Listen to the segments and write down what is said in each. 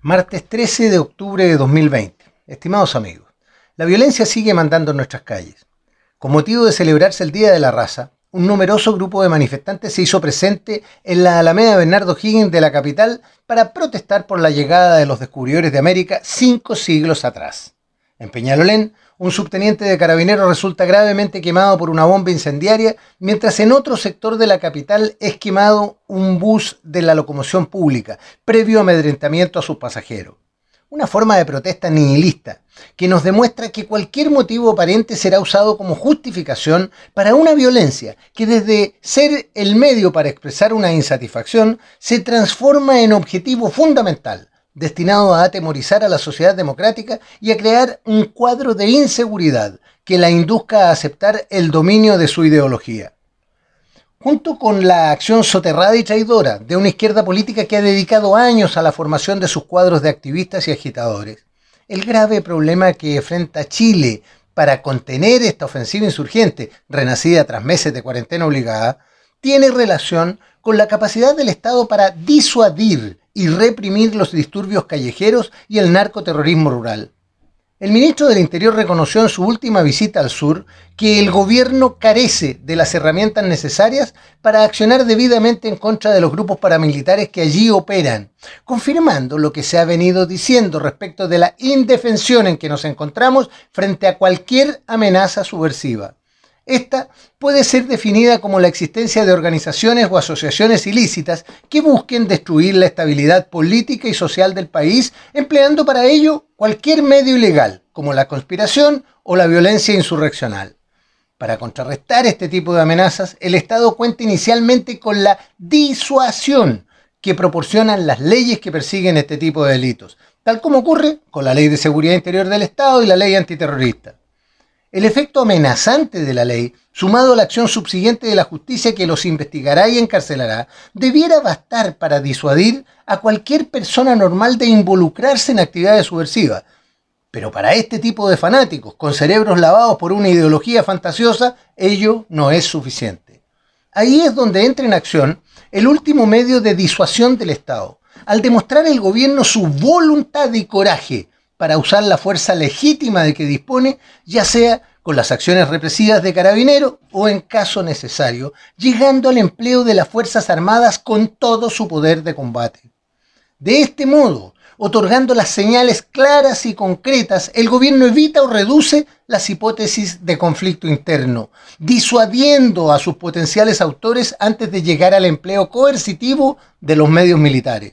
Martes 13 de octubre de 2020. Estimados amigos, la violencia sigue mandando en nuestras calles. Con motivo de celebrarse el Día de la Raza, un numeroso grupo de manifestantes se hizo presente en la Alameda Bernardo Higgins de la capital para protestar por la llegada de los descubridores de América 5 siglos atrás. En Peñalolén, un subteniente de carabineros resulta gravemente quemado por una bomba incendiaria, mientras en otro sector de la capital es quemado un bus de la locomoción pública, previo amedrentamiento a sus pasajeros. Una forma de protesta nihilista, que nos demuestra que cualquier motivo aparente será usado como justificación para una violencia que desde ser el medio para expresar una insatisfacción se transforma en objetivo fundamental, destinado a atemorizar a la sociedad democrática y a crear un cuadro de inseguridad que la induzca a aceptar el dominio de su ideología. Junto con la acción soterrada y traidora de una izquierda política que ha dedicado años a la formación de sus cuadros de activistas y agitadores, el grave problema que enfrenta Chile para contener esta ofensiva insurgente, renacida tras meses de cuarentena obligada, tiene relación con la capacidad del Estado para disuadir y reprimir los disturbios callejeros y el narcoterrorismo rural. El ministro del Interior reconoció en su última visita al sur que el gobierno carece de las herramientas necesarias para accionar debidamente en contra de los grupos paramilitares que allí operan, confirmando lo que se ha venido diciendo respecto de la indefensión en que nos encontramos frente a cualquier amenaza subversiva. Esta puede ser definida como la existencia de organizaciones o asociaciones ilícitas que busquen destruir la estabilidad política y social del país, empleando para ello cualquier medio ilegal, como la conspiración o la violencia insurreccional. Para contrarrestar este tipo de amenazas, el Estado cuenta inicialmente con la disuasión que proporcionan las leyes que persiguen este tipo de delitos, tal como ocurre con la Ley de Seguridad Interior del Estado y la Ley Antiterrorista. El efecto amenazante de la ley, sumado a la acción subsiguiente de la justicia que los investigará y encarcelará, debiera bastar para disuadir a cualquier persona normal de involucrarse en actividades subversivas. Pero para este tipo de fanáticos, con cerebros lavados por una ideología fantasiosa, ello no es suficiente. Ahí es donde entra en acción el último medio de disuasión del Estado, al demostrar el gobierno su voluntad y coraje para usar la fuerza legítima de que dispone, ya sea con las acciones represivas de Carabineros o, en caso necesario, llegando al empleo de las Fuerzas Armadas con todo su poder de combate. De este modo, otorgando las señales claras y concretas, el gobierno evita o reduce las hipótesis de conflicto interno, disuadiendo a sus potenciales autores antes de llegar al empleo coercitivo de los medios militares.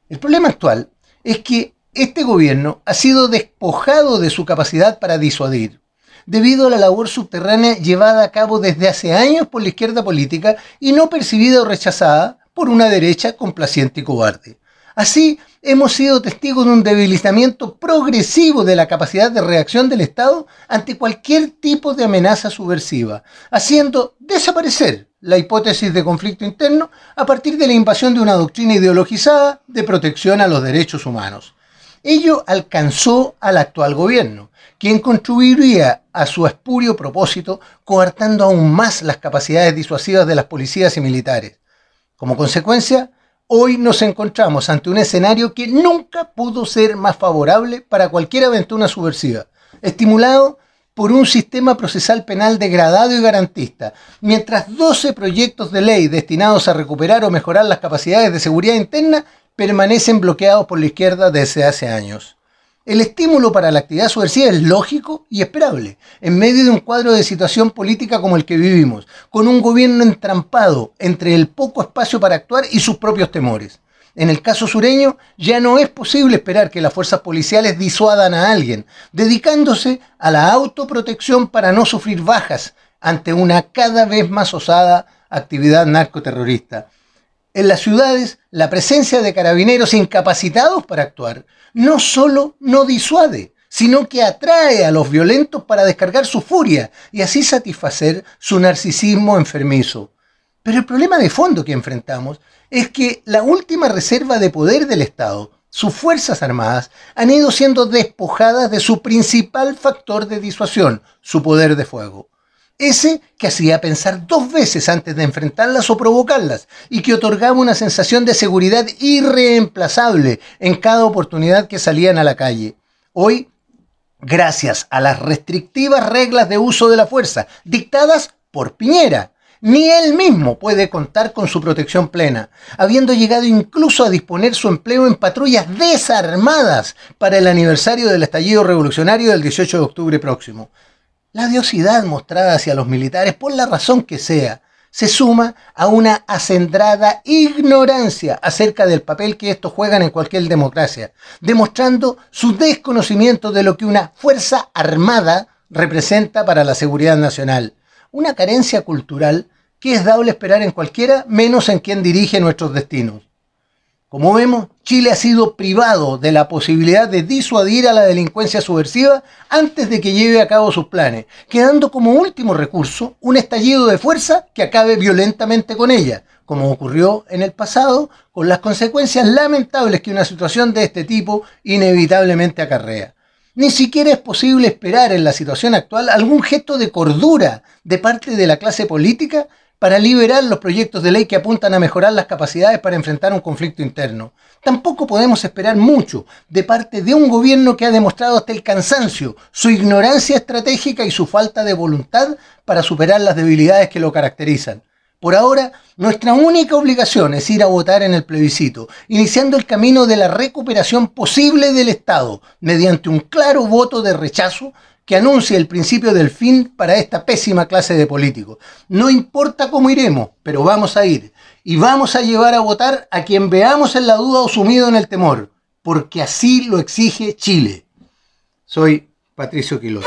El problema actual es que este gobierno ha sido despojado de su capacidad para disuadir, debido a la labor subterránea llevada a cabo desde hace años por la izquierda política y no percibida o rechazada por una derecha complaciente y cobarde. Así, hemos sido testigos de un debilitamiento progresivo de la capacidad de reacción del Estado ante cualquier tipo de amenaza subversiva, haciendo desaparecer la hipótesis de conflicto interno a partir de la invasión de una doctrina ideologizada de protección a los derechos humanos. Ello alcanzó al actual gobierno, quien contribuiría a su espurio propósito, coartando aún más las capacidades disuasivas de las policías y militares. Como consecuencia, hoy nos encontramos ante un escenario que nunca pudo ser más favorable para cualquier aventura subversiva, estimulado por un sistema procesal penal degradado y garantista, mientras 12 proyectos de ley destinados a recuperar o mejorar las capacidades de seguridad interna permanecen bloqueados por la izquierda desde hace años. El estímulo para la actividad subversiva es lógico y esperable, en medio de un cuadro de situación política como el que vivimos, con un gobierno entrampado entre el poco espacio para actuar y sus propios temores. En el caso sureño, ya no es posible esperar que las fuerzas policiales disuadan a alguien, dedicándose a la autoprotección para no sufrir bajas ante una cada vez más osada actividad narcoterrorista. En las ciudades, la presencia de carabineros incapacitados para actuar no solo no disuade, sino que atrae a los violentos para descargar su furia y así satisfacer su narcisismo enfermizo. Pero el problema de fondo que enfrentamos es que la última reserva de poder del Estado, sus Fuerzas Armadas, han ido siendo despojadas de su principal factor de disuasión, su poder de fuego. Ese que hacía pensar 2 veces antes de enfrentarlas o provocarlas y que otorgaba una sensación de seguridad irreemplazable en cada oportunidad que salían a la calle. Hoy, gracias a las restrictivas reglas de uso de la fuerza dictadas por Piñera, ni él mismo puede contar con su protección plena, habiendo llegado incluso a disponer su empleo en patrullas desarmadas para el aniversario del estallido revolucionario del 18 de octubre próximo. La odiosidad mostrada hacia los militares, por la razón que sea, se suma a una acendrada ignorancia acerca del papel que estos juegan en cualquier democracia, demostrando su desconocimiento de lo que una fuerza armada representa para la seguridad nacional. Una carencia cultural que es dable esperar en cualquiera, menos en quien dirige nuestros destinos. Como vemos, Chile ha sido privado de la posibilidad de disuadir a la delincuencia subversiva antes de que lleve a cabo sus planes, quedando como último recurso un estallido de fuerza que acabe violentamente con ella, como ocurrió en el pasado, con las consecuencias lamentables que una situación de este tipo inevitablemente acarrea. Ni siquiera es posible esperar en la situación actual algún gesto de cordura de parte de la clase política para liberar los proyectos de ley que apuntan a mejorar las capacidades para enfrentar un conflicto interno. Tampoco podemos esperar mucho de parte de un gobierno que ha demostrado hasta el cansancio su ignorancia estratégica y su falta de voluntad para superar las debilidades que lo caracterizan. Por ahora, nuestra única obligación es ir a votar en el plebiscito, iniciando el camino de la recuperación posible del Estado, mediante un claro voto de rechazo que anuncie el principio del fin para esta pésima clase de políticos. No importa cómo iremos, pero vamos a ir. Y vamos a llevar a votar a quien veamos en la duda o sumido en el temor, porque así lo exige Chile. Soy Patricio Quilós.